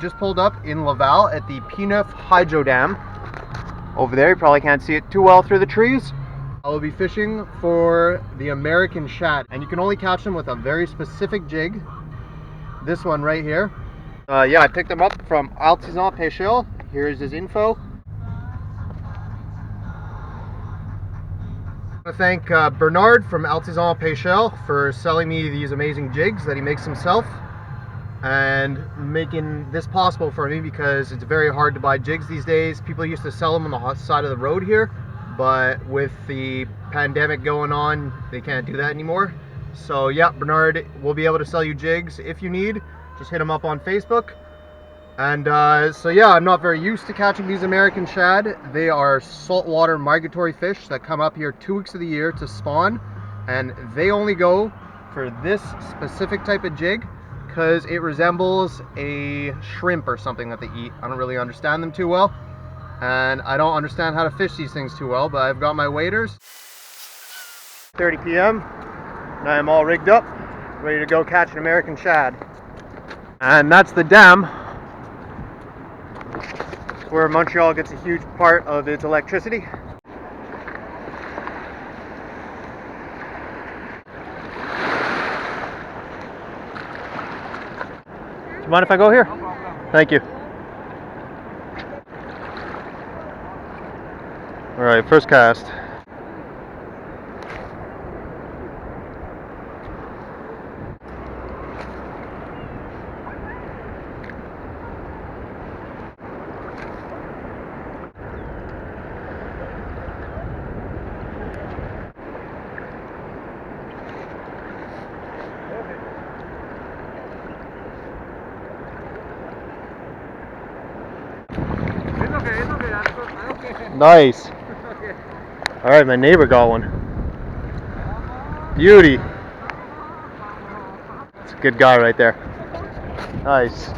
just pulled up in Laval at the P9 Hydro Dam. Over there, you probably can't see it too well through the trees. I will be fishing for the American shad, and you can only catch them with a very specific jig. This one right here. Yeah, I picked them up from Artisan Pêcheur. Here's his info. I want to thank Bernard from Artisan Pêcheur for selling me these amazing jigs that he makes himself and making this possible for me, because it's very hard to buy jigs these days. People used to sell them on the side of the road here, but with the pandemic going on, they can't do that anymore. So yeah, Bernard will be able to sell you jigs if you need. Just hit him up on Facebook. And so yeah, I'm not very used to catching these American shad. They are saltwater migratory fish that come up here 2 weeks of the year to spawn, and they only go for this specific type of jig because it resembles a shrimp or something that they eat. I don't really understand them too well, and I don't understand how to fish these things too well, but I've got my waders. 30 p.m. and I'm all rigged up, ready to go catch an American shad. And that's the dam where Montreal gets a huge part of its electricity. Do you mind if I go here? No problem. Thank you. Alright, first cast. Nice. All right, my neighbor got one. Beauty. That's a good guy right there. Nice.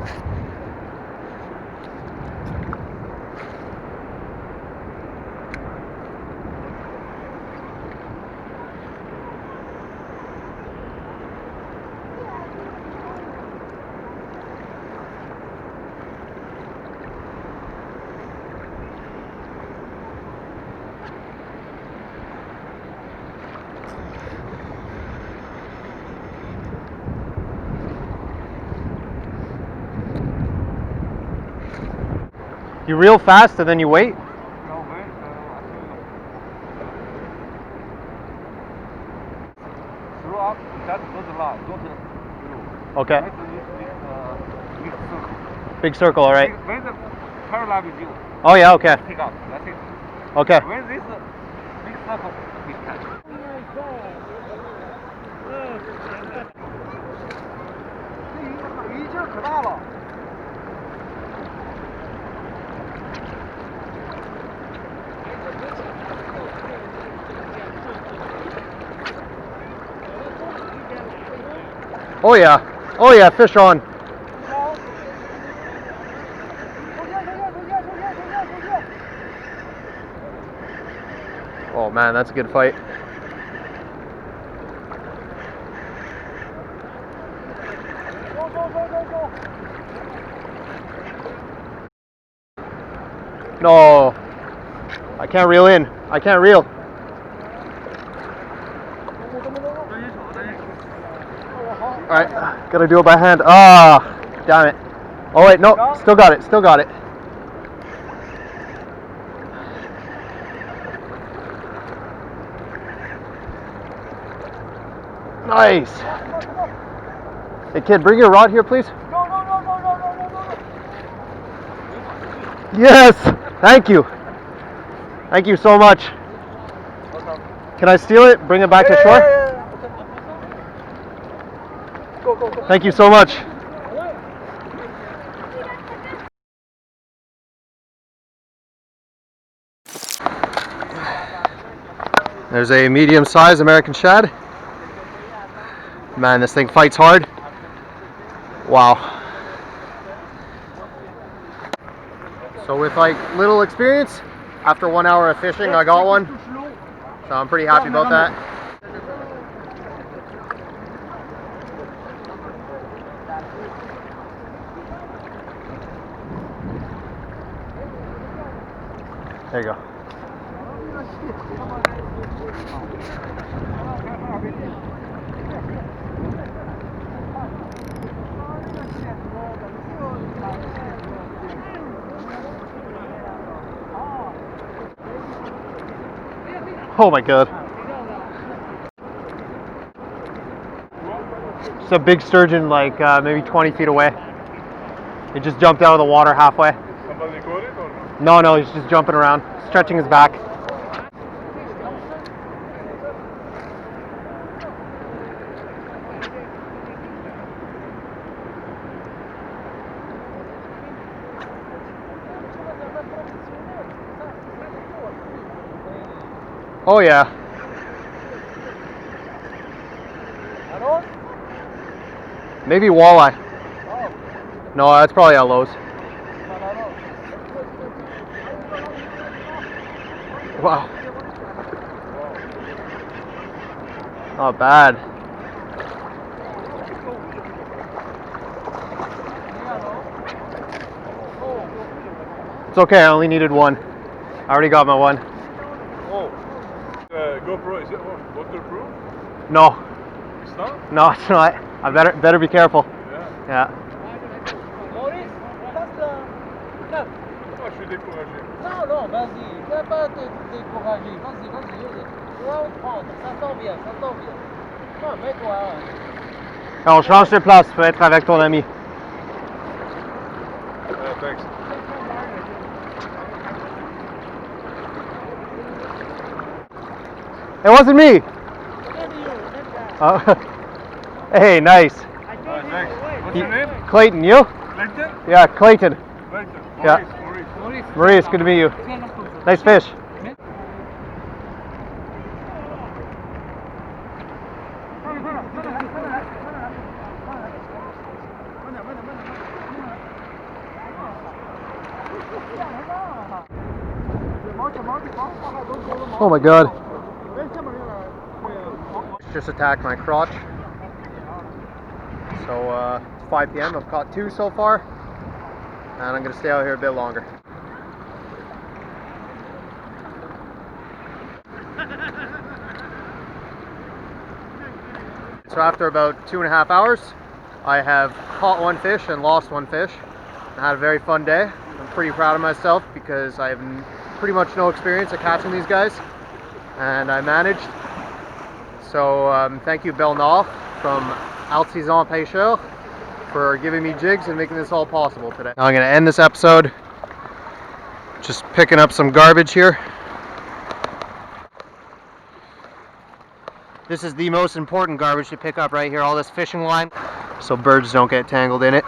You reel fast and then you wait? No, wait. Throw up, that goes a lot. Don't through. Okay. Big circle. Big circle, all right. When the parallel with you. Oh yeah, okay. Pick up. That's it. Okay. When this big circle, we catch. Oh yeah. Oh yeah, fish on. Oh man, that's a good fight. No, I can't reel in. I can't reel. Alright, gotta do it by hand. Ah, damn it. Oh wait, no, still got it, still got it. Nice. Hey kid, bring your rod here, please. Yes, thank you. Thank you so much. Can I steal it? Bring it back to shore? Go. Thank you so much. There's a medium-sized American shad. Man, this thing fights hard. Wow. So with like little experience, after 1 hour of fishing, I got one. So I'm pretty happy about that. There you go. Oh my god. It's a big sturgeon, like maybe 20 feet away. He just jumped out of the water halfway. Somebody caught it or no? No, he's just jumping around, stretching his back. Oh yeah. Maybe walleye. No, that's probably Alose. Wow. Not bad. It's okay, I only needed one. I already got my one. Oh. GoPro, is it waterproof? No. It's not? No, it's not. I better be careful. Yeah. Yeah. Maurice, passe là. Là. Oh, je suis découragé. Non, non, vas-y, ne va pas te décourager. Vas-y, vas-y. Tu vas en prendre, ça s'en vient, ça s'en vient. Non, mets-toi. On change de place, faut être avec ton ami. Thanks. It wasn't me. Maybe you, that guy. Oh. Hey, nice. Thanks. What's your name? Clayton, you? Clinton? Yeah, Clayton. Clinton. Yeah. Maurice. Maurice, good to meet you. Nice fish. Oh my god. Just attacked my crotch. So it's 5 p.m. I've caught 2 so far, and I'm gonna stay out here a bit longer. So after about 2.5 hours, I have caught 1 fish and lost 1 fish. I had a very fun day. I'm pretty proud of myself because I have pretty much no experience at catching these guys, and I managed. So thank you Bernard from Alose Pêcheur for giving me jigs and making this all possible today. Now I'm going to end this episode just picking up some garbage here. This is the most important garbage to pick up right here, all this fishing line, so birds don't get tangled in it.